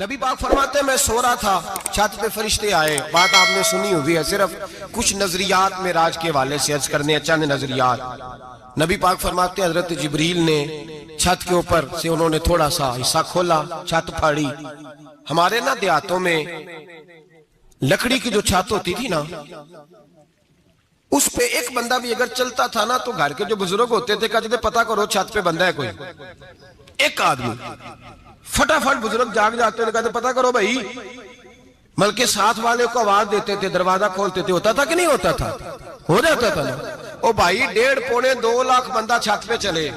نبی پاک فرماتے ہیں میں سو رہا تھا، چھت پہ فرشتے آئے. بات آپ نے سنی ہوئی ہے، صرف کچھ نظریات معراج کے حوالے سے عرض کرنے ہیں، چند نظریات. نبی پاک فرماتے ہیں حضرت جبریل نے چھت کے اوپر سے انہوں نے تھوڑا سا حصہ کھولا، چھت پھاڑی. ہمارے نا دیہاتوں میں لکڑی کی جو چھت ہوتی تھی نا، اس پہ ایک بندہ بھی اگر چلتا تھا نا تو گھر کے جو بزرگ ہوتے تھے کہتے تھے پتہ کرو چھت پہ بندہ ہے کوئی. ایک آدمی فٹافٹ بزرگ جاگ جاتے تھے، کہتے پتہ کرو بھائی، بلکہ ساتھ والے کو آواز دیتے تھے، دروازہ کھولتے تھے. ہوتا تھا کہ نہیں ہوتا تھا؟ ہو جاتا تھا نا. او بھائی 1.5 پونے 2 لاکھ بندہ چھت پہ چلے،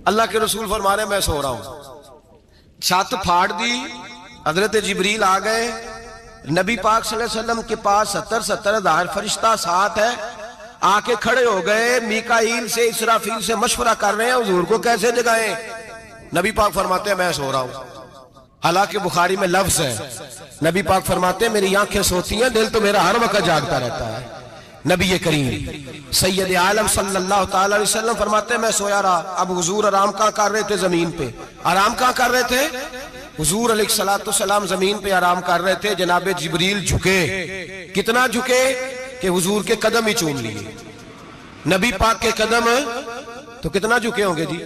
اللہ کے رسول فرما رہے میں سو رہا ہوں. چھت پھاڑ دی، حضرت جبریل آ گئے. نبی پاک صلی اللہ علیہ وسلم کے پاس 70 ہزار فرشتہ ساتھ ہے، آ کے کھڑے ہو گئے. میکائیل سے اسرافیل سے مشورہ کر رہے ہیں حضور کو کیسے جگائیں. نبی پاک فرماتے ہیں میں سو رہا ہوں. حالانکہ بخاری میں لفظ ہے، نبی پاک فرماتے ہیں میری آنکھیں سوتی ہیں، دل تو میرا ہر وقت جاگتا رہتا ہے. نبی کریم سید عالم صلی اللہ تعالی علیہ وسلم فرماتے ہیں میں سویا رہا. اب حضور آرام کہاں کر رہے تھے؟ زمین پہ. آرام کہاں کر رہے تھے؟ حضور علیہ السلام زمین پہ آرام کر رہے تھے. جناب جبریل جھکے. کتنا جھکے کہ حضور کے قدم ہی چوم لیے. نبی پاک کے قدم تو کتنا جھکے ہوں گے جی؟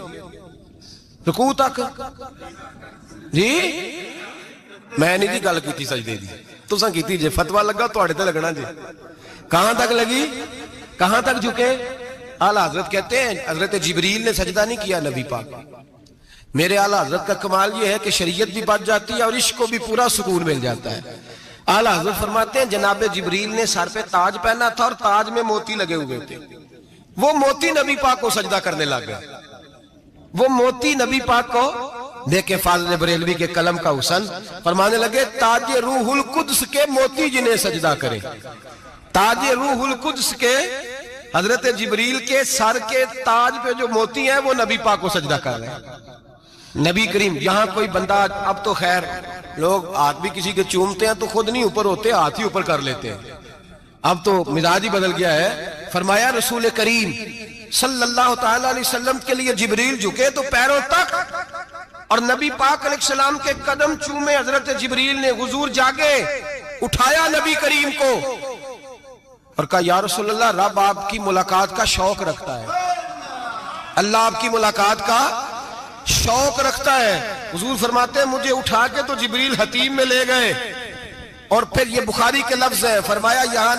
رکوع تک. جی میں نہیں دی گل کی سجدے دی، تساں کیتی جے فتوی لگا تواڈے تے لگنا جی. کہاں تک لگی؟ کہاں تک جھکے؟ اعلی حضرت کہتے ہیں حضرت جبریل نے سجدہ نہیں کیا نبی پاک. میرے اعلی حضرت کا کمال یہ ہے کہ شریعت بھی بچ جاتی ہے اور عشق کو بھی پورا سکون مل جاتا ہے. اعلی حضرت فرماتے ہیں جناب جبریل نے سر پہ تاج پہنا تھا اور تاج میں موتی لگے ہوئے تھے. وہ موتی نبی پاک کو سجدہ کرنے لگ گئے. وہ موتی نبی پاک کو دیکھیں فاضل بریلوی کے قلم کا حسن، فرمانے لگے تاج روح القدس کے موتی جنہیں سجدہ کرے. تاج روح القدس کے حضرت جبریل کے سر کے تاج پہ جو موتی ہیں وہ نبی پاک کو سجدہ کر رہے ہیں. نبی کریم یہاں کوئی بندہ، اب تو خیر لوگ ہاتھ بھی کسی کے چومتے ہیں تو خود نہیں اوپر ہوتے، ہاتھ ہی اوپر کر لیتے ہیں. اب تو مزاج ہی بدل گیا ہے. فرمایا رسول کریم صلی اللہ تعالی علیہ وسلم کے لیے جبریل جھکے تو پیروں تک، اور نبی پاک علیہ السلام کے قدم چومے. حضرت جبریل نے حضور جاگے، اٹھایا نبی کریم کو اور کہا یا رسول اللہ، رب آپ کی ملاقات کا شوق رکھتا ہے، اللہ آپ کی ملاقات کا شوق رکھتا ہے. حضور فرماتے ہیں مجھے اٹھا کے تو جبریل حتیم میں لے گئے، اور پھر یہ بخاری کے لفظ ہے، فرمایا یہاں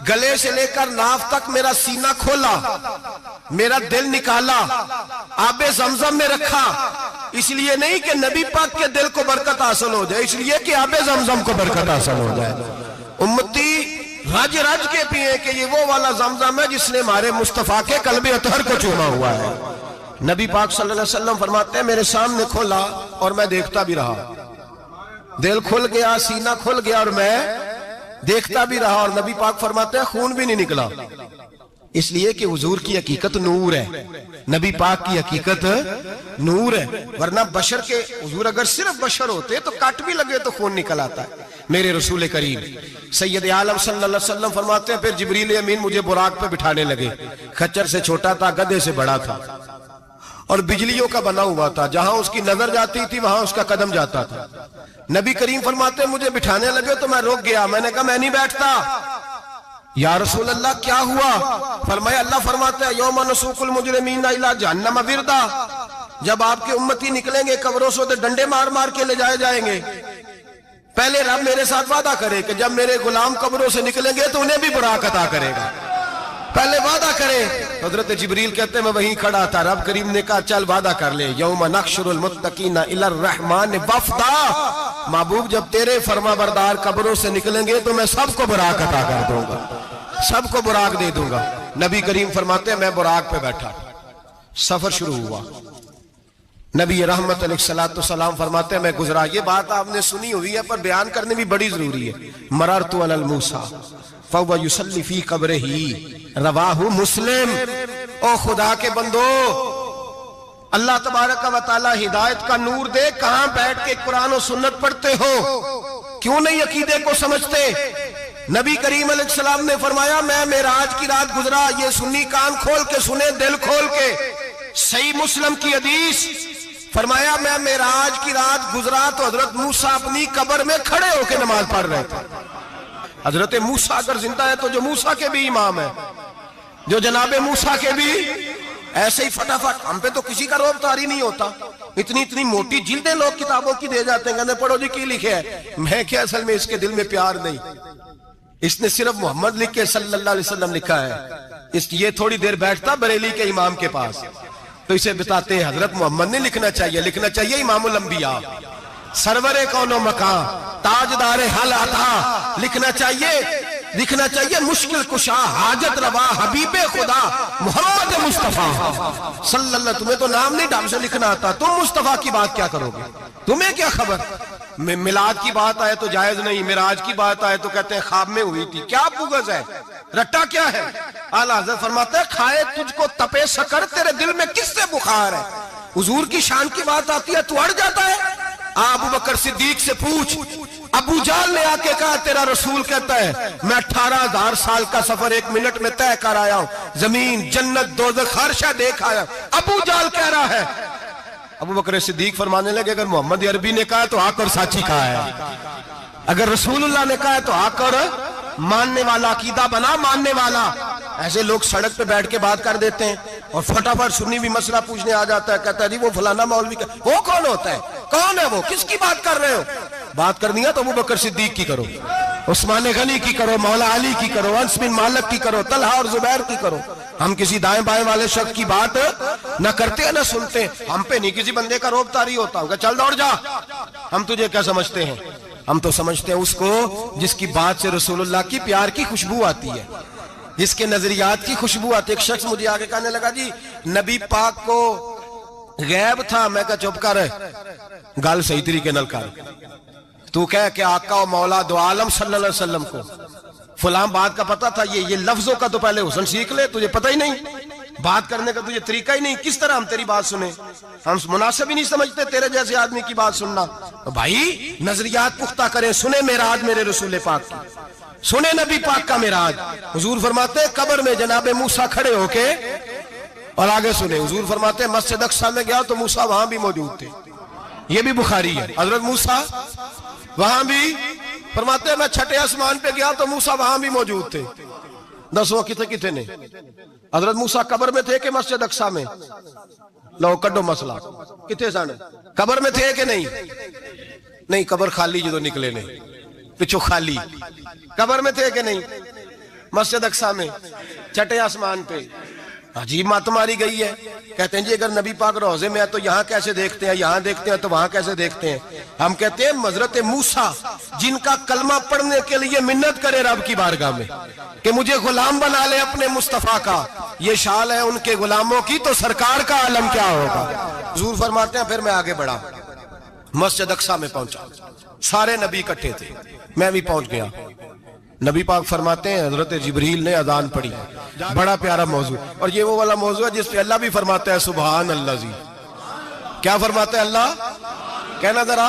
گلے سے لے کر ناف تک میرا سینہ کھولا، میرا دل نکالا، آب زمزم میں رکھا. اس لیے نہیں کہ نبی پاک کے دل کو برکت حاصل ہو جائے، اس لیے کہ آب زمزم کو برکت حاصل ہو جائے. امتی رج رج کے پیئے کہ یہ وہ والا زمزم ہے جس نے ہمارے مصطفیٰ کے قلب اطہر کو چوما ہوا ہے. نبی پاک صلی اللہ علیہ وسلم فرماتے ہیں میرے سامنے کھولا اور میں دیکھتا بھی رہا. دل کھل گیا، سینہ کھل گیا اور میں دیکھتا بھی رہا. اور نبی پاک فرماتے ہیں خون بھی نہیں نکلا، اس لیے کہ حضور کی حقیقت نور ہے، نبی پاک کی حقیقت نور ہے. ورنہ بشر کے حضور اگر صرف بشر ہوتے تو کٹ بھی لگے تو خون نکل آتا ہے. میرے رسول کریم سید عالم صلی اللہ علیہ وسلم فرماتے ہیں پھر جبریل امین مجھے براق پہ بٹھانے لگے. خچر سے چھوٹا تھا، گدھے سے بڑا تھا، اور بجلیوں کا بنا ہوا تھا. جہاں اس کی نظر جاتی تھی وہاں اس کا قدم جاتا تھا. نبی کریم فرماتے ہیں مجھے بٹھانے لگے تو میں رک گیا. میں نے کہا میں نہیں بیٹھتا. یا رسول اللہ کیا ہوا؟ فرمایا اللہ فرماتے ہیں یوم نسوق المجرمین الی جہنم وردا، جب آپ کے امتی نکلیں گے قبروں سے ڈنڈے مار مار کے لے جائے جائیں گے. پہلے رب میرے ساتھ وعدہ کرے کہ جب میرے غلام قبروں سے نکلیں گے تو انہیں بھی براق عطا کرے گا. پہلے وعدہ کرے. حضرت جبریل کہتے ہیں میں وہیں کھڑا تھا. رب کریم نے کہا چل وعدہ کر لے، یوم نحشر المتقین الی الرحمن وفدا، محبوب جب تیرے فرما بردار قبروں سے نکلیں گے تو میں سب کو براق عطا کر دوں گا، سب کو براق دے دوں گا. نبی کریم فرماتے ہیں میں براق پہ بیٹھا، سفر شروع ہوا. نبی رحمت علیہ السلام فرماتے ہیں میں گزرا. یہ بات آپ نے سنی ہوئی ہے پر بیان کرنے بھی بڑی ضروری ہے. مررت علی الموسیٰ فَوَّ يُسَلِّ فِي قَبْرِهِ رواہ مسلم. او خدا کے بندو، اللہ تبارک و تعالی ہدایت کا نور دے. کہاں بیٹھ کے قرآن و سنت پڑھتے ہو؟ کیوں نہیں عقیدے کو سمجھتے؟ نبی کریم علیہ السلام نے فرمایا میں معراج کی رات گزرا. یہ سنی کان کھول کے سنے، دل کھول کے. صحیح مسلم کی حدیث فرمایا میں معراج کی رات گزرا تو حضرت موسیٰ اپنی قبر میں کھڑے ہو کے نماز پڑھ رہے تھے. حضرت موسیٰ اگر زندہ ہے تو جو موسیٰ کے بھی امام ہے، جو جناب موسیٰ کے بھی ایسے ہی فٹافٹ. ہم پہ تو کسی کا روب طاری نہیں ہوتا. اتنی موٹی جلدیں لوگ کتابوں کی دے جاتے ہیں، کہتے ہیں پڑھو جی کی لکھے ہے. میں کیا اصل میں اس کے دل میں پیار نہیں، اس نے صرف محمد لکھ کے صلی اللہ علیہ وسلم لکھا ہے. یہ تھوڑی دیر بیٹھتا بریلی کے امام کے پاس تو اسے بتاتے ہیں حضرت محمد نے لکھنا چاہیے امام الانبیاء، سرور کون و مکان، تاجدار حال عطا، لکھنا چاہیے مشکل کشا، حاجت روا، حبیب خدا محمد مصطفیٰ صلی اللہ. تمہیں تو نام نہیں ڈھنگ سے لکھنا آتا، تم مصطفیٰ کی بات کیا کرو گے؟ تمہیں کیا خبر؟ میلاد کی بات آئے تو جائز نہیں، معراج کی بات آئے تو کہتے ہیں خواب میں ہوئی تھی. کیا بغض ہے، رٹا کیا ہے؟ اعلیٰ حضرت فرماتے ہیں کھائے تجھ کو تپے سکر، تیرے دل میں کس سے بخار ہے؟ حضور کی شان کی بات آتی ہے تو اڑ جاتا ہے. ابو بکر صدیق سے پوچھ، ابو جہل نے آ کے کہا تیرا رسول کہتا ہے میں 18,000 سال کا سفر 1 منٹ میں طے کر آیا ہوں، زمین جنت دوزخ ہر شے دیکھ آیا. ابو جہل کہہ رہا ہے. ابو بکر صدیق فرمانے لگے اگر محمد عربی نے کہا تو آ کر سچی کہا ہے، اگر رسول اللہ نے کہا ہے تو آ کر ماننے والا، عقیدہ بنا ماننے والا. ایسے لوگ سڑک پہ بیٹھ کے بات کر دیتے ہیں اور فٹافٹ سنی بھی مسئلہ پوچھنے آ جاتا ہے، کہتا ہے جی وہ فلانا مولوی کا. وہ کون ہوتا ہے؟ کون ہے وہ؟ کس کی بات کر رہے ہو؟ بات کرنی ہے تو ابو بکر صدیق کی کرو، عثمان غنی کی کرو، مولا علی کی کرو، انس بن مالک کی کرو، طلحہ اور زبیر کی کرو. ہم کسی دائیں بائیں والے شخص کی بات نہ کرتے ہیں نہ سنتے. ہم پہ نہیں کسی بندے کا روب طاری ہوتا کہ چل دوڑ جا. ہم تجھے کیا سمجھتے ہیں؟ ہم تو سمجھتے ہیں اس کو جس کی بات سے رسول اللہ کی پیار کی خوشبو آتی ہے، جس کے نظریات کی خوشبو آتی ہے. ایک شخص مجھے آگے کہنے لگا جی نبی پاک کو غیب تھا. میں کہا چپ کر، گال صحیح طریقے نل کر. تو کہہ کہ آقا و مولا دو عالم صلی اللہ علیہ وسلم کو فلاں بات کا پتہ تھا. یہ لفظوں کا تو پہلے حسن سیکھ لے، تجھے پتہ ہی نہیں، بات کرنے کا تجھے طریقہ ہی نہیں. کس طرح ہم تیری بات سنیں؟ ہم مناسب ہی نہیں سمجھتے تیرے جیسے آدمی کی بات سننا. بھائی نظریات پختہ کریں. سنیں معراج میرے رسول پاک کی، سنیں نبی پاک کا معراج. حضور فرماتے ہیں قبر میں جناب موسیٰ کھڑے ہو کے، اور آگے سنیں حضور فرماتے ہیں مسجد اقصیٰ میں گیا تو موسیٰ وہاں بھی موجود تھے. یہ بھی بخاری ہے. حضرت موسیٰ وہاں بھی فرماتے ہیں میں چھٹے آسمان پہ گیا تو موسیٰ وہاں بھی موجود تھے. دسو کتنے نے؟ حضرت موسیٰ قبر میں تھے کہ مسجد اقصیٰ میں؟ لو کڈو مسئلہ. کتنے سن؟ قبر میں تھے کہ نہیں؟ قبر خالی جدو نکلے نے پچھو خالی. قبر میں تھے کہ نہیں؟ مسجد اقصیٰ میں چھٹے آسمان پہ. عجیب مات ماری گئی ہے. کہتے ہیں جی اگر نبی پاک روزے میں ہے تو یہاں کیسے دیکھتے ہیں، یہاں دیکھتے ہیں تو وہاں کیسے دیکھتے ہیں؟ ہم کہتے ہیں حضرت موسیٰ جن کا کلمہ پڑھنے کے لیے منت کرے رب کی بارگاہ میں کہ مجھے غلام بنا لے اپنے مصطفیٰ کا، یہ شال ہے ان کے غلاموں کی، تو سرکار کا عالم کیا ہوگا؟ حضور فرماتے ہیں پھر میں آگے بڑھا، مسجد اقصیٰ میں پہنچا. سارے نبی اکٹھے تھے، میں بھی پہنچ گیا. نبی پاک فرماتے ہیں حضرت جبریل نے اذان پڑھی. بڑا پیارا موضوع، اور یہ وہ والا موضوع ہے جس پہ اللہ بھی فرماتا ہے سبحان اللہ. جی کیا فرماتا ہے اللہ؟ کہنا ذرا.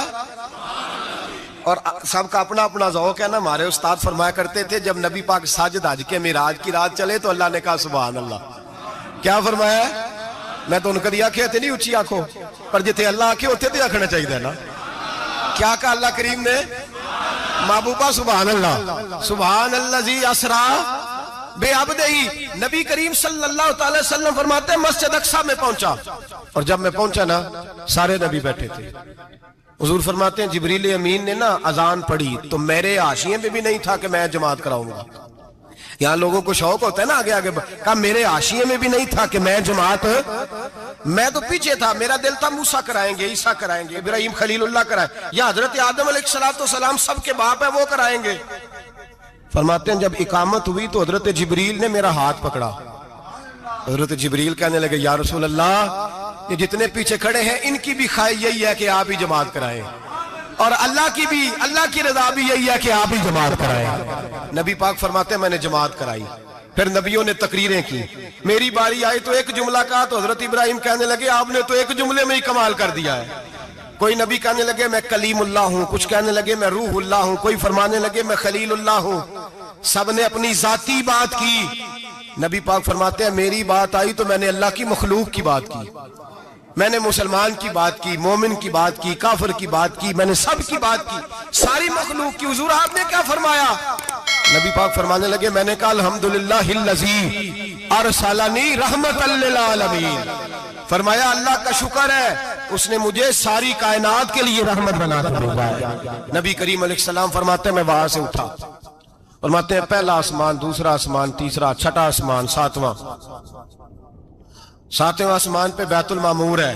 اور سب کا اپنا اپنا ذوق ہے نا. ہمارے استاد فرمایا کرتے تھے جب نبی پاک ساجد حج کے معراج کی رات چلے تو اللہ نے کہا سبحان اللہ. کیا فرمایا؟ میں تو ان کا دیا آنکھیں تھے نہیں اچھی آنکھوں پر جتنے اللہ آنکھیں ہوتے تھے آنکھنا چاہیے نا. کیا کہا اللہ کریم نے؟ محبوبہ سبحان اللہ. سبحان اللہ زی اسرا بے عبدہی. نبی کریم صلی اللہ تعالی وسلم فرماتے ہیں مسجد اقصیٰ میں پہنچا، اور جب میں پہنچا نا سارے نبی بیٹھے تھے. حضور فرماتے ہیں جبریل امین نے نا اذان پڑھی تو میرے حاشیے میں بھی نہیں تھا کہ میں جماعت کراؤں گا. یہاں لوگوں کو شوق ہوتا ہے نا آگے آگے، کہا میرے حاشیے میں بھی نہیں تھا کہ میں جماعت. میں تو پیچھے تھا، میرا دل تھا موسیٰ کرائیں گے، عیسیٰ کرائیں گے، ابراہیم خلیل اللہ کرائیں، یا حضرت آدم علیہ السلام سب کے باپ ہے وہ کرائیں گے. فرماتے ہیں جب اقامت ہوئی تو حضرت جبریل نے میرا ہاتھ پکڑا. حضرت جبریل کہنے لگے یا رسول اللہ یہ جتنے پیچھے کھڑے ہیں ان کی بھی خواہش یہی ہے کہ آپ ہی جماعت کرائیں، اور اللہ کی رضا بھی یہی ہے کہ آپ ہی جماعت کرائیں. نبی پاک فرماتے ہیں میں نے جماعت کرائی. پھر نبیوں نے تقریریں کی. میری باری آئی تو ایک جملہ کہا تو حضرت ابراہیم کہنے لگے آپ نے تو ایک جملے میں ہی کمال کر دیا ہے. کوئی نبی کہنے لگے میں کلیم اللہ ہوں، کچھ کہنے لگے میں روح اللہ ہوں، کوئی فرمانے لگے میں خلیل اللہ ہوں. سب نے اپنی ذاتی بات کی. نبی پاک فرماتے ہیں میری بات آئی تو میں نے اللہ کی مخلوق کی بات کی. میں نے مسلمان کی بات کی، مومن کی بات کی، کافر کی بات کی، میں نے سب کی بات کی، ساری مخلوق کی۔ حضور آپ نے کیا فرمایا؟ نبی پاک فرمانے لگے میں نے کہا الحمدللہ الذی ارسلنی رحمۃ للعالمین، فرمایا اللہ کا شکر ہے اس نے مجھے ساری کائنات کے لیے رحمت بنا کر بھیجا۔ نبی کریم علیہ السلام فرماتے ہیں میں وہاں سے اٹھا، فرماتے ہیں پہلا آسمان، دوسرا آسمان، تیسرا، چھٹا آسمان، ساتواں آسمان پہ بیت المعمور ہے،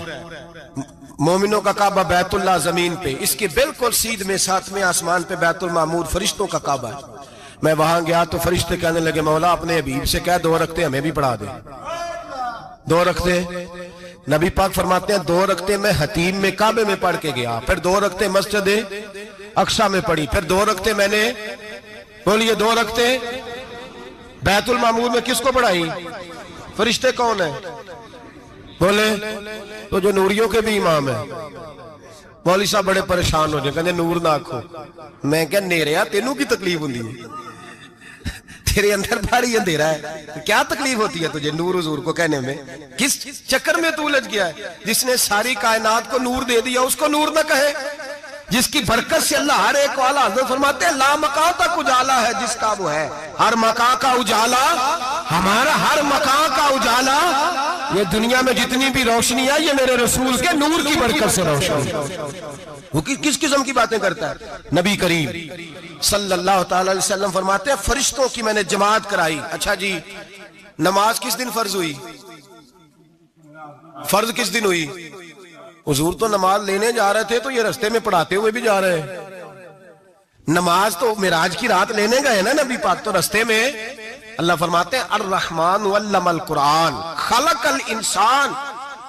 مومنوں کا کعبہ بیت اللہ زمین پہ، اس کے بالکل سیدھ میں ساتویں آسمان پہ بیت المعمور فرشتوں کا کعبہ ہے۔ میں وہاں گیا تو فرشتے کہنے لگے مولا اپنے حبیب سے کہہ 2 رکعتیں ہمیں بھی پڑھا دے۔ 2 رکعتیں نبی پاک فرماتے ہیں 2 رکعتیں میں حتیم میں کعبے میں پڑھ کے گیا، پھر 2 رکعتیں مسجد اقصی میں پڑھی، پھر 2 رکعتیں میں نے بولیے 2 رکعتیں بیت المعمور میں کس کو پڑھائی؟ فرشتے کون ہیں بولے؟ تو جو نوریوں کے بھی امام ہیں۔ مولوی صاحب بڑے پریشان ہو جائے، کہنے نور نہ آکھو۔ میں کہ نیریا تینوں کی تکلیف ہوندی ہے، تیرے اندر بھاری اندھیرا ہے، کیا تکلیف ہوتی ہے تجھے نور حضور کو کہنے میں؟ کس چکر میں تو الجھ گیا ہے؟ جس نے ساری کائنات کو نور دے دیا اس کو نور نہ کہے، جس کی برکت سے اللہ ہر ایک والا، حضرت فرماتے ہیں لا مکان تک اجالا ہے جس کا وہ ہے، ہر مکان کا اجالا ہمارا، ہر مکان کا اجالا، یہ دنیا میں جتنی بھی روشنی ہے یہ میرے رسول کے نور کی برکت سے روشنی۔ وہ کس قسم کی باتیں کرتا ہے؟ نبی کریم صلی اللہ تعالی علیہ وسلم فرماتے ہیں فرشتوں کی میں نے جماعت کرائی۔ اچھا جی نماز کس دن فرض ہوئی؟ فرض کس دن ہوئی؟ حضور تو نماز لینے جا رہے تھے تو یہ رستے میں پڑھاتے ہوئے بھی جا رہے ہیں۔ نماز تو معراج کی رات لینے گئے نا نبی پاک، تو رستے میں اللہ فرماتے ہیں الرحمن علم القرآن خلق الانسان،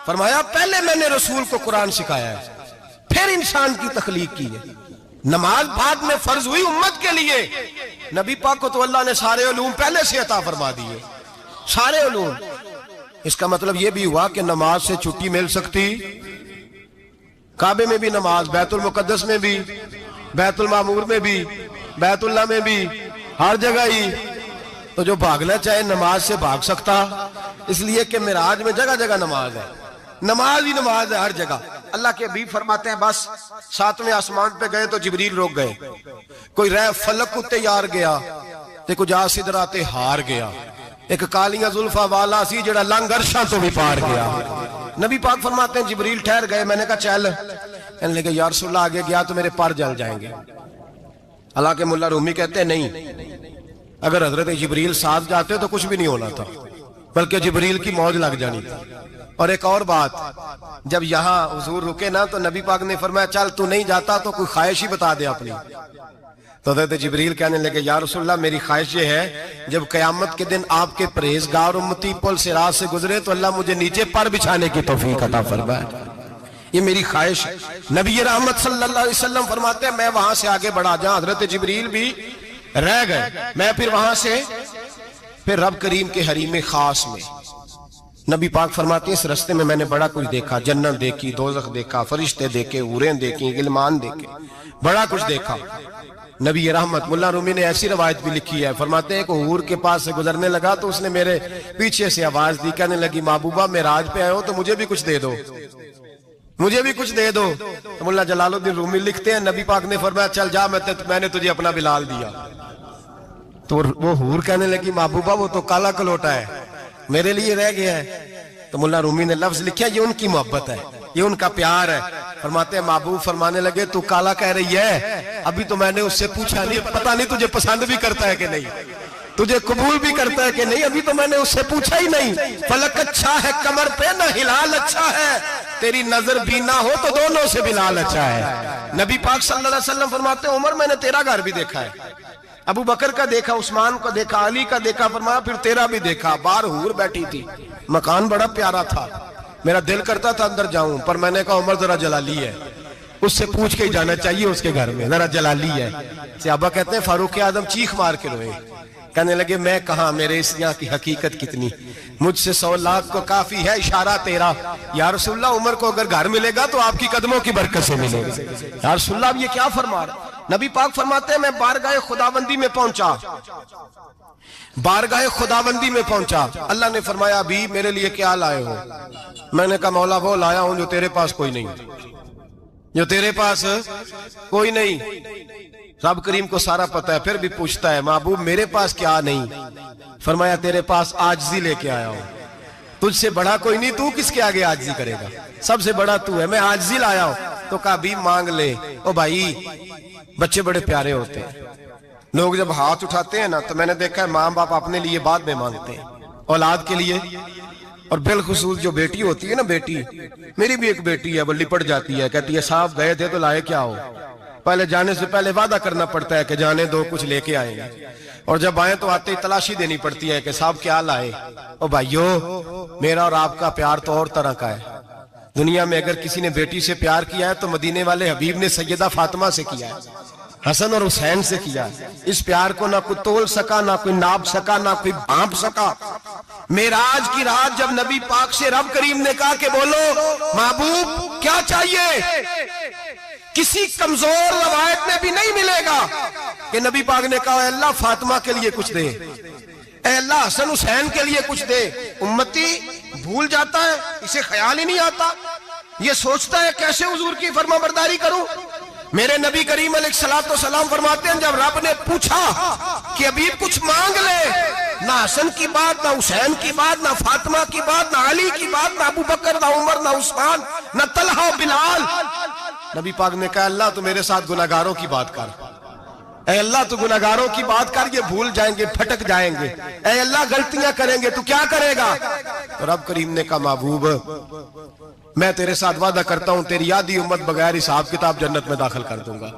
فرمایا پہلے میں نے رسول کو قرآن سکھایا ہے پھر انسان کی تخلیق کی ہے۔ نماز بعد میں فرض ہوئی امت کے لیے، نبی پاک کو تو اللہ نے سارے علوم پہلے سے عطا فرما دیے، سارے علوم۔ اس کا مطلب یہ بھی ہوا کہ نماز سے چھٹی مل سکتی، کعبے میں بھی نماز، بیت المقدس میں بھی، بیت المعمور میں بھی، بیت اللہ میں بھی، ہر جگہ ہی۔ تو جو بھاگنا چاہے نماز سے بھاگ سکتا، اس لیے کہ معراج میں جگہ جگہ نماز ہے، نماز ہی نماز ہے ہر جگہ۔ اللہ کے حبیب فرماتے ہیں بس 7ویں آسمان پہ گئے تو جبریل روک گئے، کوئی رہ فلک کو تیار گیا تے کچھ سدرات ہار گیا، ایک کالیاں زلفاں والا سی جڑا لنگ عرشاں تو بھی پار گیا۔ نبی پاک فرماتے ہیں جبریل ٹھہر گئے، میں نے کہا چل، کہنے لگے یا رسول اللہ آگے گیا تو میرے پر جل جائیں گے۔ حالانکہ ملا رومی کہتے ہیں نہیں، اگر حضرت جبریل ساتھ جاتے تو کچھ بھی نہیں ہونا تھا، بلکہ جبریل کی موج لگ جانی تھی۔ اور ایک اور بات، جب یہاں حضور رکے نا تو نبی پاک نے فرمایا چل تو نہیں جاتا تو کوئی خواہش ہی بتا دے اپنی۔ تو حضرت جبریل کہنے لگے یا رسول اللہ میری خواہش یہ ہے جب قیامت کے دن آپ کے پرہیزگار امتی پل صراط سے گزرے تو اللہ مجھے نیچے پر بچھانے کی توفیق عطا فرمائے، یہ میری خواہش ہے۔ نبی رحمت صلی اللہ علیہ وسلم فرماتے ہیں میں وہاں سے آگے بڑھا جہاں حضرت جبریل بھی رہ گئے، میں پھر وہاں سے پھر رب کریم کے حریم خاص میں۔ نبی پاک فرماتے ہیں اس رستے میں میں نے بڑا کچھ دیکھا، جنت دیکھی، دوزخ دیکھا، فرشتے دیکھے، حوریں دیکھی، غلمان دیکھے، بڑا کچھ دیکھا۔ نبی رحمت ملا رومی نے ایسی روایت بھی لکھی ہے، فرماتے ہیں کہ حور کے پاس سے گزرنے لگا تو اس نے میرے پیچھے سے آواز دی، کہنے لگی محبوبہ معراج پہ آئے ہو تو مجھے بھی کچھ دے دو، مجھے بھی کچھ دے دو۔ تو ملا جلال الدین رومی لکھتے ہیں نبی پاک نے فرمایا چل جا میں نے تجھے اپنا بلال دیا۔ تو وہ حور کہنے لگی محبوبہ وہ تو کالا کلوٹا ہے، میرے لیے رہ گیا ہے۔ تو ملا رومی نے لفظ لکھا یہ ان کی محبت ہے، یہ ان کا پیار ہے۔ فرماتے ہیں محبوب فرمانے لگے تو کالا کہہ رہی ہے، ابھی تو میں نے اس سے پوچھا نہیں، پتہ نہیں تجھے پسند بھی کرتا ہے کہ نہیں، تجھے قبول بھی کرتا ہے کہ نہیں، ابھی تو میں نے اس سے پوچھا ہی نہیں۔ فلک اچھا ہے کمر پہ نہ ہلال اچھا ہے، تیری نظر بھی نہ ہو تو دونوں سے بلال اچھا ہے۔ نبی پاک صلی اللہ علیہ وسلم فرماتے ہیں عمر میں نے تیرا گھر بھی دیکھا ہے، ابو بکر کا دیکھا، عثمان کا دیکھا، علی کا دیکھا، فرمایا پھر تیرا بھی دیکھا، باہر حور بیٹھی تھی، مکان بڑا پیارا تھا، میرا دل کرتا تھا اندر جاؤں، پر میں نے کہا عمر ذرا جلالی ہے، اس سے پوچھ کے ہی جانا چاہیے اس کے گھر میں، ذرا جلالی ہے۔ صحابہ کہتے ہیں فاروق اعظم چیخ مار کے روئے، کہنے لگے میں کہاں، میرے اس یہاں کی حقیقت کتنی، مجھ سے 100 لاکھ کو کافی ہے اشارہ تیرا۔ یا رسول اللہ عمر کو اگر گھر ملے گا تو آپ کی قدموں کی برکت سے ملے گا۔ یا رسول اللہ اب یہ کیا فرما رہا، نبی پاک فرماتے ہیں میں بارگاہ خداوندی میں پہنچا، بارگاہ خداوندی میں پہنچا، اللہ نے فرمایا ابھی میرے لیے کیا لائے ہو؟ میں نے کہا مولا وہ لایا ہوں جو تیرے پاس کوئی نہیں، جو تیرے پاس کوئی نہیں۔ رب کریم کو سارا پتہ ہے، پھر بھی پوچھتا ہے محبوب میرے پاس کیا نہیں؟ فرمایا تیرے پاس عاجزی لے کے آیا ہوں، تجھ سے بڑا کوئی نہیں، تو کس کے آگے عاجزی کرے گا؟ سب سے بڑا تو ہے، میں عاجزی لایا ہوں۔ تو کہا بھی مانگ لے۔ او بھائی بچے بڑے پیارے ہوتے ہیں، لوگ جب ہاتھ اٹھاتے ہیں نا تو میں نے دیکھا ہے ماں باپ اپنے لیے بعد میں مانگتے ہیں، اولاد کے لیے، اور بالخصوص جو بیٹی ہوتی ہے نا، بیٹی میری بھی ایک بیٹی ہے، وہ لپٹ جاتی ہے، کہتی ہے صاحب گئے تھے تو لائے کیا ہو؟ پہلے جانے سے پہلے وعدہ کرنا پڑتا ہے کہ جانے دو کچھ لے کے آئیں گے، اور جب آئیں تو آتے ہی تلاشی دینی پڑتی ہے کہ صاحب کیا لائے۔ او بھائیو میرا اور آپ کا پیار تو اور طرح کا ہے، دنیا میں اگر کسی نے بیٹی سے پیار کیا ہے تو مدینے والے حبیب نے سیدہ فاطمہ سے کیا ہے، حسن اور حسین سے کیا ہے۔ اس پیار کو نہ کوئی تول سکا، نہ کوئی ناپ سکا، نہ کوئی بھانپ سکا۔ معراج کی رات جب نبی پاک سے رب کریم نے کہا کہ بولو محبوب کیا چاہیے، کسی کمزور روایت میں بھی نہیں ملے گا کہ نبی پاک نے کہا اے اللہ فاطمہ کے لیے کچھ دے، اے اللہ حسن حسین کے لیے کچھ دے۔ امتی بھول جاتا ہے، اسے خیال ہی نہیں آتا، یہ سوچتا ہے کیسے حضور کی فرما برداری کروں۔ میرے نبی کریم علیہ السلام فرماتے ہیں جب رب نے پوچھا کہ ابھی کچھ مانگ لے، نہ حسن کی بات، نہ حسین کی بات، نہ فاطمہ کی بات، نہ علی کی بات، نہ ابو بکر، نہ عمر، نہ عثمان، نہ طلحہ و بلال، نبی پاک نے کہا اللہ تو میرے ساتھ گناہگاروں کی بات کر، اے اللہ تو گناہگاروں کی بات کر، یہ بھول جائیں گے، پھٹک جائیں گے، اے اللہ غلطیاں کریں گے تو کیا کرے گا؟ تو رب کریم نے کہا محبوب میں تیرے ساتھ وعدہ کرتا ہوں تیری آدھی امت بغیر حساب کتاب جنت میں داخل کر دوں گا۔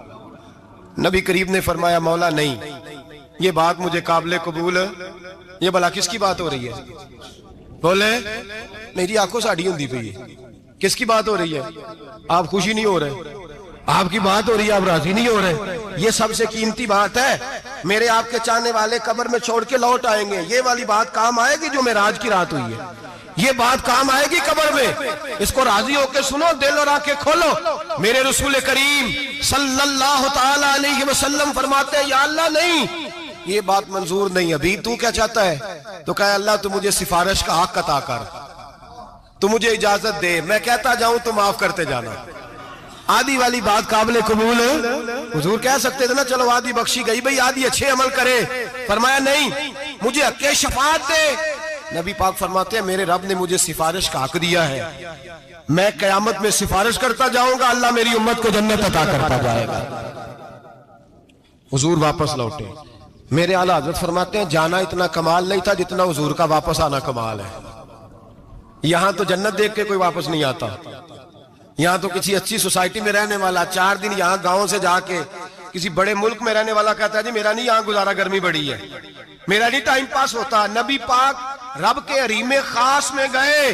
نبی کریم نے فرمایا مولا نہیں، یہ بات مجھے قابل قبول ہے، یہ بھلا کس کی بات ہو رہی ہے؟ بولے میری آنکھوں ساڑھی ہوندی پئی ہے، کس کی بات ہو رہی ہے؟ آپ خوشی نہیں ہو رہے، آپ کی بات ہو رہی ہے، آپ راضی نہیں ہو رہے، یہ سب سے قیمتی بات ہے۔ میرے آپ کے چاہنے والے قبر میں چھوڑ کے لوٹ آئیں گے، یہ والی بات کام آئے گی جو معراج کی رات ہوئی ہے، یہ بات کام آئے گی قبر میں، اس کو راضی ہو کے سنو، دل اور آنکھیں کھولو۔ میرے رسول کریم صلی اللہ تعالی علیہ وسلم فرماتے ہیں یا اللہ نہیں، یہ بات منظور نہیں، ابھی تو کیا چاہتا ہے؟ تو کہا اللہ تو مجھے سفارش کا حق عطا کر، تو مجھے اجازت دے، میں کہتا جاؤں تو معاف کرتے جانا۔ آدھی والی بات قابل قبول ہے، حضور کہہ سکتے تھے نا چلو آدھی بخشی گئی بھئی آدھی اچھے عمل کرے، فرمایا نہیں مجھے حق شفاعت دے۔ نبی پاک فرماتے ہیں میرے رب نے مجھے سفارش کا حق دیا ہے، میں قیامت میں سفارش کرتا جاؤں گا، اللہ میری امت کو جنت عطا کرتا جائے گا۔ حضور واپس لوٹے، میرے اعلیٰ حضرت فرماتے ہیں جانا اتنا کمال نہیں تھا جتنا حضور کا واپس آنا کمال ہے۔ یہاں تو جنت دیکھ کے کوئی واپس نہیں آتا، یہاں تو کسی اچھی سوسائٹی میں رہنے والا 4 دن یہاں گاؤں سے جا کے کسی بڑے ملک میں رہنے والا کہتا ہے جی میرا نہیں یہاں گزارا، گرمی بڑی ہے، میرا نہیں ٹائم پاس ہوتا۔ نبی پاک رب کے حریم خاص میں گئے،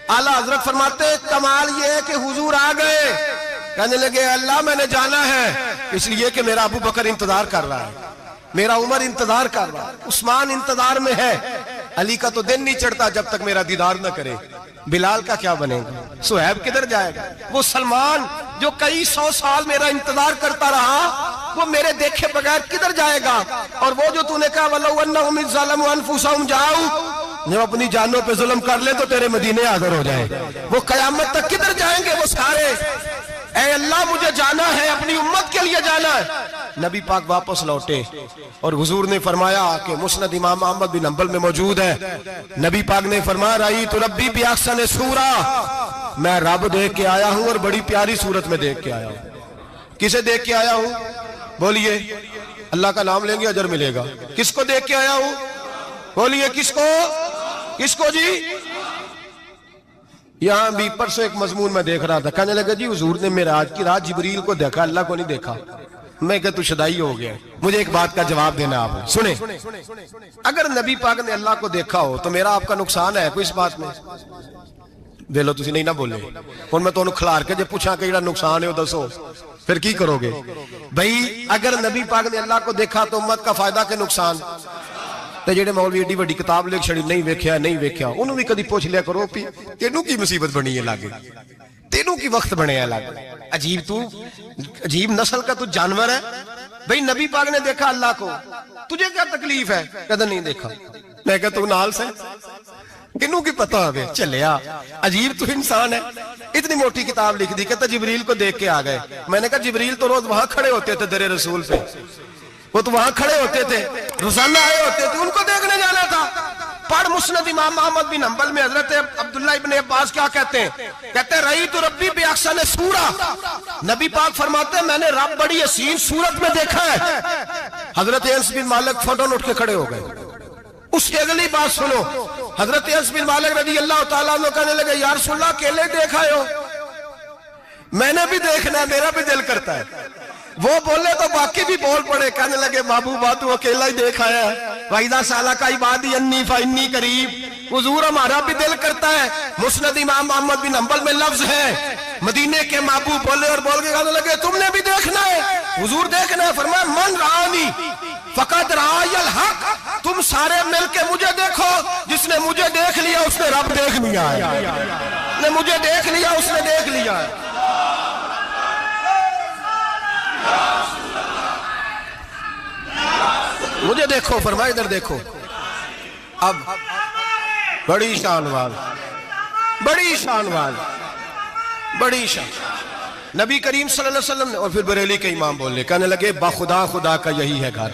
اعلیٰ حضرت فرماتے ہیں کمال یہ ہے کہ حضور آ گئے، کہنے لگے اللہ میں نے جانا ہے، اس لیے کہ میرا ابو بکر انتظار کر رہا ہے، میرا عمر انتظار کر رہا ہے، عثمان انتظار میں ہے، علی کا تو دن نہیں چڑھتا جب تک میرا دیدار نہ کرے، بلال کا کیا بنے گا، صہیب کدھر جائے گا، وہ سلمان جو کئی 100 سال میرا انتظار کرتا رہا وہ میرے دیکھے بغیر کدھر جائے گا، اور وہ جو تو نے کہا وَلَوْ أَنَّهُمْ إِذْ ظَلَمُوا أَنفُسَهُمْ جَاءُوا، جب اپنی جانوں پہ ظلم کر لے تو تیرے مدینے حاضر ہو جائیں، وہ قیامت تک کدھر جائیں گے وہ سارے، اے اللہ مجھے جانا ہے، اپنی امت کے لیے جانا ہے۔ نبی پاک واپس لوٹے اور حضور نے فرمایا کہ مسند امام احمد بن حنبل میں موجود ہے، نبی پاک نے فرمایا رأیت ربی بأحسن صورہ، میں رب دیکھ کے آیا ہوں اور بڑی پیاری صورت میں دیکھ کے آیا ہوں۔ کسے دیکھ کے آیا ہوں؟ بولیے، اللہ کا نام لیں گے اجر ملے گا۔ کس کو دیکھ کے آیا ہوں؟ بولیے کس کو؟ کس کو جی؟ یہاں بھی پرسوں ایک مضمون میں دیکھ رہا تھا، کہنے لگا جی حضور نے معراج کی رات جبریل کو دیکھا، اللہ کو نہیں دیکھا۔ میں کہا تو شدائی ہو گیا، مجھے ایک بات کا جواب دینا آپ سنیں، اگر نبی پاک نے اللہ کو دیکھا ہو تو میرا آپ کا نقصان ہے کوئی اس بات میں؟ بیلو تسی نہیں نہ بولے، ان میں تو انہوں کھلار کے جب پوچھا کہ جڑا نقصان ہے وہ دسو، پھر کی کرو گے؟ بھئی اگر نبی پاک نے اللہ کو دیکھا تو امت کا فائدہ کے نقصان؟ تے جڑے مولوی ایڈی وڈی کتاب لکھ چھڑی نہیں ویکھیا نہیں ویکھیا، انہوں بھی کدی پوچھ لیا کرو تینوں کی مصیبت بنی ہے لاگے، تینوں کی وقت بنے الگ. عجیب نسل کا تو جانور ہے بھئی. نبی پاک نے دیکھا اللہ کو, تجھے کیا تکلیف ہے؟ کہتا نہیں دیکھا. میں کہتا تو نال سے کنوں کی پتہ ہوئے چلیا. عجیب تو انسان ہے. اتنی موٹی کتاب لکھ دی. کہتا جبریل کو دیکھ کے آ گئے. میں نے کہا جبریل تو روز وہاں کھڑے ہوتے تھے در رسول پہ, وہ تو وہاں کھڑے ہوتے تھے, روزانہ آئے ہوتے تھے, ان کو دیکھنے جانا تھا. پڑھ مسند امام احمد بن حنبل میں حضرت عبداللہ ابن عباس کیا کہتے ہیں؟ کہتے ہیں رأیت ربی بأحسن صورہ. نبی پاک فرماتے ہیں میں نے رب بڑی حسین صورت میں دیکھا ہے. حضرت انس بن مالک فوراً اٹھ کے کھڑے ہو گئے. اس کی اگلی بات سنو. حضرت انس بن مالک رضی اللہ تعالیٰ عنہ کہنے لگے یا رسول اللہ اکیلے دیکھا ہو؟ میں نے بھی دیکھنا ہے, میرا بھی دل کرتا ہے. وہ بولے تو باقی بھی بول پڑے. کہنے لگے محبوبہ تو اکیلا ہی دیکھا ہے. وَإِذَا سَأَلَكَ عِبَادِي أَنِّي فَإِنِّي قَرِيبٌ. حضور ہمارا بھی دل کرتا ہے. مسند امام احمد بن حنبل میں لفظ ہے مدینے کے محبوب بولے اور بول کے کہنے لگے تم نے بھی دیکھنا ہے؟ حضور دیکھنا ہے. فرمایا من رآنی فقط رآی الحق. تم سارے مل کے مجھے دیکھو. جس نے مجھے دیکھ لیا اس نے رب دیکھ لیا ہے. جس نے مجھے دیکھ لیا اس نے دیکھ لیا ہے. مجھے دیکھو. فرمایا ادھر دیکھو. اب بڑی شان وال, بڑی شان وال, بڑی شان. نبی کریم صلی اللہ علیہ وسلم نے, اور پھر بریلی کے امام بولنے کہنے لگے باخدا خدا کا یہی ہے گھر,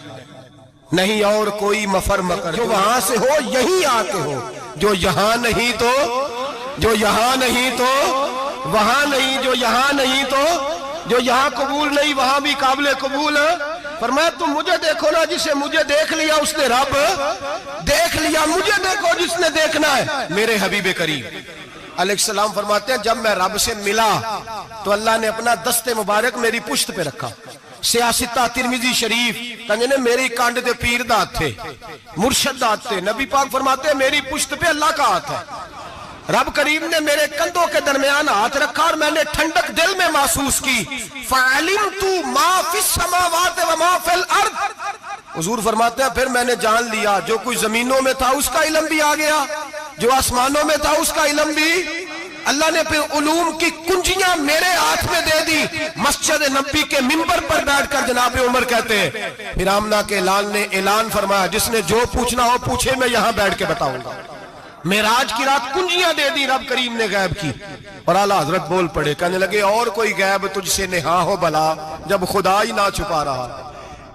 نہیں اور کوئی مفر مکر. جو وہاں سے ہو یہی آتے ہو, جو یہاں نہیں تو, جو یہاں نہیں تو وہاں نہیں, جو یہاں نہیں تو, جو یہاں قبول نہیں وہاں بھی قابل قبول. فرمایا تم مجھے دیکھو نا, جسے مجھے دیکھ لیا اس نے رب دیکھ لیا. مجھے دیکھو جس نے دیکھنا ہے. میرے حبیب کریم علیہ السلام فرماتے ہیں جب میں رب سے ملا تو اللہ نے اپنا دست مبارک میری پشت پہ رکھا. سیاستہ ترمذی شریف کہنے میری کانڈ دے پیر دات تھے, مرشد دات تھے. نبی پاک فرماتے ہیں میری پشت پہ اللہ کا ہاتھ ہے. رب کریم نے میرے کندھوں کے درمیان ہاتھ رکھا اور میں نے ٹھنڈک دل میں محسوس کی. فَعَلِمْتُ مَا فِي السَّمَاوَاتِ وَمَا فِي الْأَرْضِ. حضور فرماتے ہیں پھر میں نے جان لیا جو کچھ زمینوں میں تھا اس کا علم بھی آ گیا, جو آسمانوں میں تھا اس کا علم بھی. اللہ نے پھر علوم کی کنجیاں میرے ہاتھ میں دے دی. مسجد نبی کے منبر پر بیٹھ کر جناب عمر کہتے ہیں پھر آمنہ کے لال نے اعلان فرمایا جس نے جو پوچھنا ہو پوچھے, میں یہاں بیٹھ کے بتاؤں گا. معراج کی رات کنجیاں دے دی رب کریم نے غیب کی. اور اعلیٰ حضرت بول پڑے کہنے لگے اور کوئی غیب تجھ سے نہا ہو بلا جب خدا ہی نہ چھپا رہا.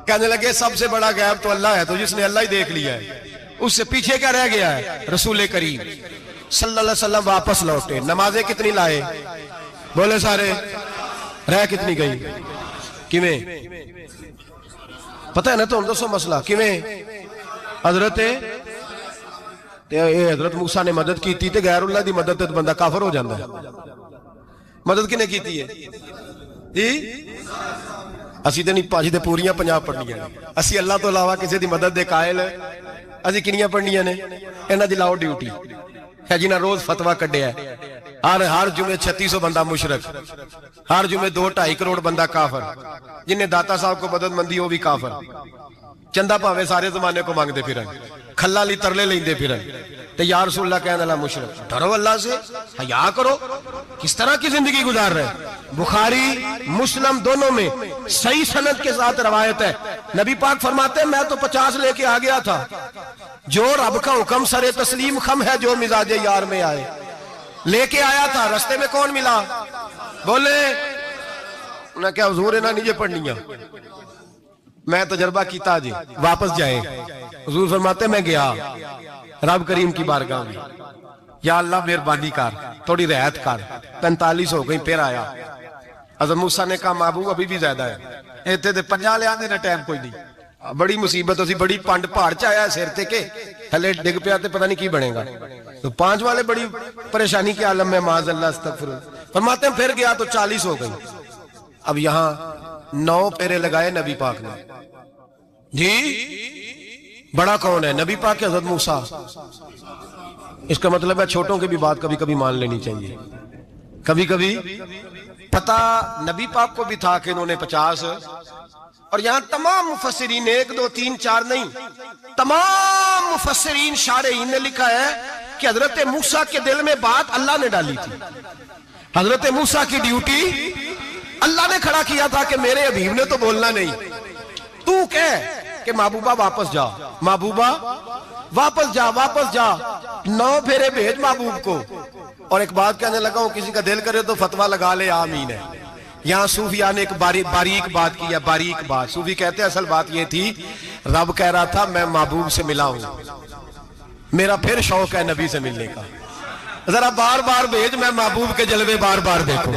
کہنے لگے سب سے بڑا غیب تو اللہ ہے, تو جس نے اللہ ہی دیکھ لیا ہے. اس سے پیچھے کیا رہ گیا ہے؟ رسول کریم صلی اللہ علیہ وسلم واپس لوٹے. نمازیں کتنی لائے؟ بولے سارے. رہ کتنی گئی؟ کیویں پتہ ہے نا؟ تو ہم دوسو مسئلہ کیویں حضرت موسیٰ نے مدد کی تھی تے غیر اللہ دی مدد تے بندہ کافر ہو جاندہ ہے. مدد کنے کی تھی ہے جی؟ اسی تے نہیں پاجی تے پوریاں 50 پڑھنیاں نے. اسی اللہ تو علاوہ کسی دی مدد دے قائل اسی کنیاں پڑھنیاں نے. انہاں دی لاؤ ڈیوٹی ہے جنہاں روز فتوہ کڈیا ہے. ہر جمعے 3600 بندہ مشرک, ہر جمعے 2-2.5 کروڑ بندہ کافر. جنہیں داتا صاحب کو مدد مندی ہو بھی کافر. چندہ پاوے سارے زمانے کو مانگ دے پھرن, کھلا لی ترلے لیں دے پھرن. تے یا رسول اللہ کہنے اللہ مشرک. ڈرو اللہ سے, حیا کرو. کس طرح کی زندگی گزار رہے ہیں؟ بخاری مسلم دونوں میں صحیح سند کے ساتھ روایت ہے. نبی پاک فرماتے ہیں میں تو 50 لے کے آ گیا تھا. جو رب کا حکم سر تسلیم خم ہے جو مزاج یار میں آئے. لے کے آیا تھا, رستے میں کون ملا؟ بولے نہ کیا حضور نہ نیجے پڑھنیاں. میں تجربہ کیتا جی, واپس جائیں. حضور فرماتے میں گیا رب کریم کی بارگاہ میں, یا اللہ مہربانی کر تھوڑی رعایت کر. 45 ہو گئی. پھر آیا حضرت موسیٰ نے کہا محبوب ابھی بھی زیادہ ہے. ایتھے تے 50 لے آنے نہ ٹائم کوئی نہیں. بڑی مصیبت اسی بڑی پانڈ پہاڑ چایا ہے سیر تے کے تھلے ڈگ پیا تے پتہ نہیں کی بنے گا. تو 5 والے بڑی پریشانی کے عالم میں معاذ اللہ استغفر. فرماتے ہیں پھر گیا تو 40 ہو گئی. اب یہاں 9 پیرے لگائے نبی پاک نے جی. بڑا کون ہے؟ نبی پاک کے حضرت موسیٰ. اس کا مطلب ہے چھوٹوں کی بھی بات کبھی کبھی مان لینی چاہیے. کبھی کبھی پتہ نبی پاک کو بھی تھا کہ انہوں نے 50. اور یہاں تمام مفسرین 1 2 3 4 نہیں, تمام مفسرین شارحین نے لکھا ہے کہ حضرت موسیٰ کے دل میں بات اللہ نے ڈالی تھی. حضرت موسیٰ کی ڈیوٹی اللہ نے کھڑا کیا تھا کہ میرے حبیب نے تو بولنا نہیں، تو کہہ کہ محبوبہ واپس جا، محبوبہ واپس جا، واپس جا، 9 پھیرے بھیج محبوب کو۔ اور ایک بات کہنے لگا ہوں، کسی کا دل کرے تو فتویٰ لگا لے، آمین ہے۔ یہاں صوفیاء نے ایک باریک بات کی ہے، باریک بات۔ صوفی کہتے ہیں اصل بات یہ تھی، رب کہہ رہا تھا میں محبوب سے ملا ہوں، میرا پھر شوق ہے نبی سے ملنے کا، ذرا بار بار بھیج، میں محبوب کے جلوے بار بار دیکھوں،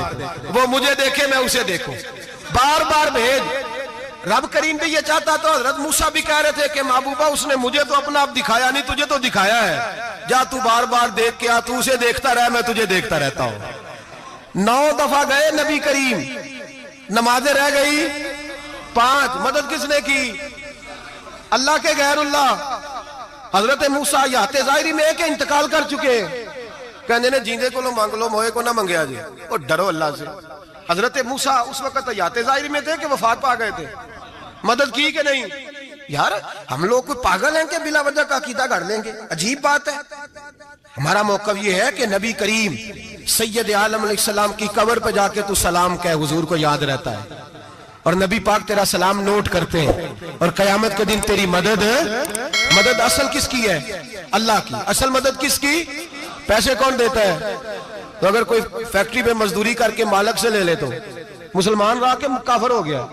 وہ مجھے دیکھے میں اسے دیکھوں، بار بار بھیج۔ رب کریم بھی یہ چاہتا تو حضرت موسیٰ بھی کہہ رہے تھے کہ محبوبہ اس نے مجھے تو اپنا آپ دکھایا نہیں، تجھے تو دکھایا ہے، جا تو بار بار دیکھ کے آ، تو اسے دیکھتا رہ، میں تجھے دیکھتا رہتا ہوں۔ 9 دفعہ گئے نبی کریم، نمازیں رہ گئی 5، مدد کس نے کی؟ اللہ کے غیر اللہ۔ حضرت موسیٰ یات ظاہری میں کہ انتقال کر چکے، کہنے نے جیندے کو لو مانگ لو، موئے کو نہ منگیا جی، اور ڈرو اللہ سے۔ حضرت موسیٰ اس وقت یات ظاہری میں تھے کہ وفات پا گئے تھے، مدد کی کہ نہیں؟ یار ہم لوگ کوئی پاگل ہیں کہ بلا وجہ کا عقیدہ گھڑ لیں گے؟ عجیب بات ہے۔ ہمارا موقف یہ ہے کہ نبی کریم سید عالم علیہ السلام کی قبر پہ جا کے تو سلام کہے، حضور کو یاد رہتا ہے، اور نبی پاک تیرا سلام نوٹ کرتے ہیں، اور قیامت کے دن تیری مدد اصل کس کی ہے؟ اللہ کی۔ اصل مدد کس کی؟ پیسے کون دیتا ہے؟ تو اگر کوئی فیکٹری پہ مزدوری کر کے مالک سے لے لے تو مسلمان رہا کہ کافر ہو گیا؟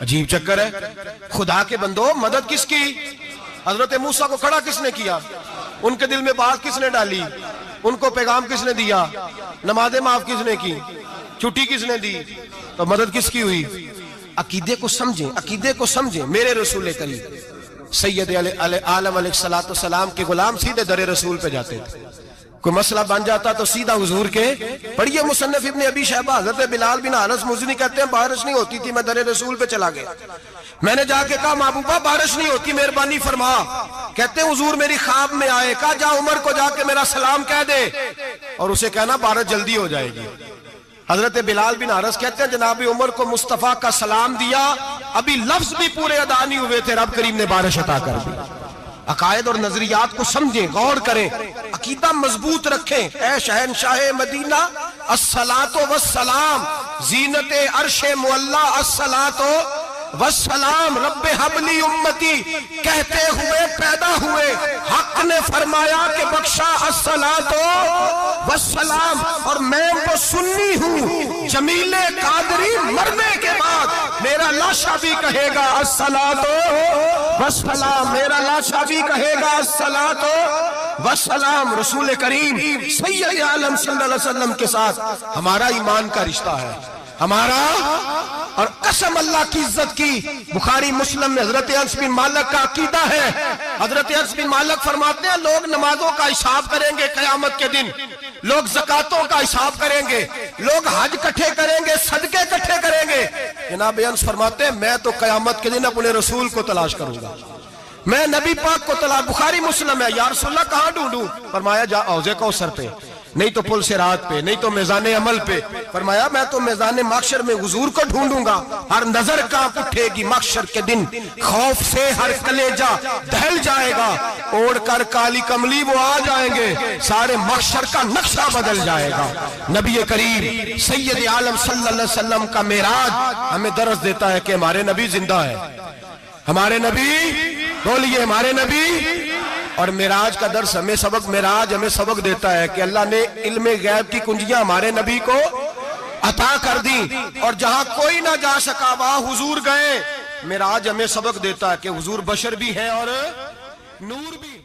عجیب چکر ہے۔ خدا کے بندو، مدد کس کی؟ حضرت موسیٰ کو کھڑا کس نے کیا؟ ان کے دل میں بات کس نے ڈالی؟ ان کو پیغام کس نے دیا؟ نمازیں معاف کس نے کی؟ چھٹی کس نے دی؟ تو مدد کس کی ہوئی؟ عقیدے کو سمجھیں، عقیدے کو سمجھیں۔ میرے رسول کریم سید عالم علیہ السلام کے غلام سیدھے در رسول پہ جاتے تھے، کوئی مسئلہ بن جاتا تو سیدھا حضور کے۔ پڑھیے مصنف ابن ابی شیبہ، حضرت بلال بن انس مزنی کہتے ہیں بارش نہیں ہوتی تھی، میں در رسول پہ چلا گیا، میں نے جا کے کہا محبوبہ بارش نہیں ہوتی، مہربانی فرما۔ کہتے ہیں حضور میری خواب میں آئے، کہا جا عمر کو جا کے میرا سلام کہہ دے، اور اسے کہنا بارش جلدی ہو جائے گی۔ حضرت بلال بن حارث کہتے ہیں جناب عمر کو مصطفیٰ کا سلام دیا، ابھی لفظ بھی پورے ادا نہیں ہوئے تھے، رب کریم نے بارش عطا کر دی۔ عقائد اور نظریات کو سمجھیں، غور کریں، عقیدہ مضبوط رکھیں۔ اے شہنشاہ مدینہ الصلاۃ والسلام، زینت عرش معلی الصلاۃ والسلام، رب حبلی امتی کہتے ہوئے پیدا ہوئے، حق نے فرمایا کہ بخشا الصلاۃ والسلام، اور میں تو سنی ہوں، جمیل قادری مرنے کے بعد میرا لاشا بھی کہے گا الصلاۃ والسلام، میرا لاشا بھی کہے گا الصلاۃ والسلام۔ رسول کریم سید عالم صلی اللہ علیہ وسلم کے ساتھ ہمارا ایمان کا رشتہ ہے، ہمارا، اور قسم اللہ کی عزت کی، بخاری مسلم میں حضرت انس بن مالک کا عقیدہ ہے، حضرت انس بن مالک فرماتے ہیں لوگ نمازوں کا حساب کریں گے قیامت کے دن، لوگ زکاتوں کا حساب کریں گے، لوگ حج کٹھے کریں گے، صدقے کٹھے کریں گے۔ جناب انس فرماتے ہیں میں تو قیامت کے دن اپنے رسول کو تلاش کروں گا، میں نبی پاک کو تلاش۔ بخاری مسلم ہے، یا رسول اللہ کہاں ڈھونڈوں؟ فرمایا جا حوض کوثر پہ، نہیں تو پل صراط پہ، نہیں تو میزان عمل پہ۔ فرمایا میں تو میزان محشر میں حضور کو ڈھونڈوں گا، ہر نظر کانپ اٹھے گی محشر کے دن، خوف سے ہر کلیجہ دہل جائے گا، اوڑھ کر کالی کملی وہ آ جائیں گے، سارے محشر کا نقشہ بدل جائے گا۔ نبی کریم سید عالم صلی اللہ علیہ وسلم کا معراج ہمیں درس دیتا ہے کہ ہمارے نبی زندہ ہے، ہمارے نبی، بولیے ہمارے نبی۔ اور معراج کا درس ہمیں سبق، معراج ہمیں سبق دیتا ہے کہ اللہ نے علم غیب کی کنجیاں ہمارے نبی کو عطا کر دی، اور جہاں کوئی نہ جا سکا وہاں حضور گئے۔ معراج ہمیں سبق دیتا ہے کہ حضور بشر بھی ہے اور نور بھی ہے۔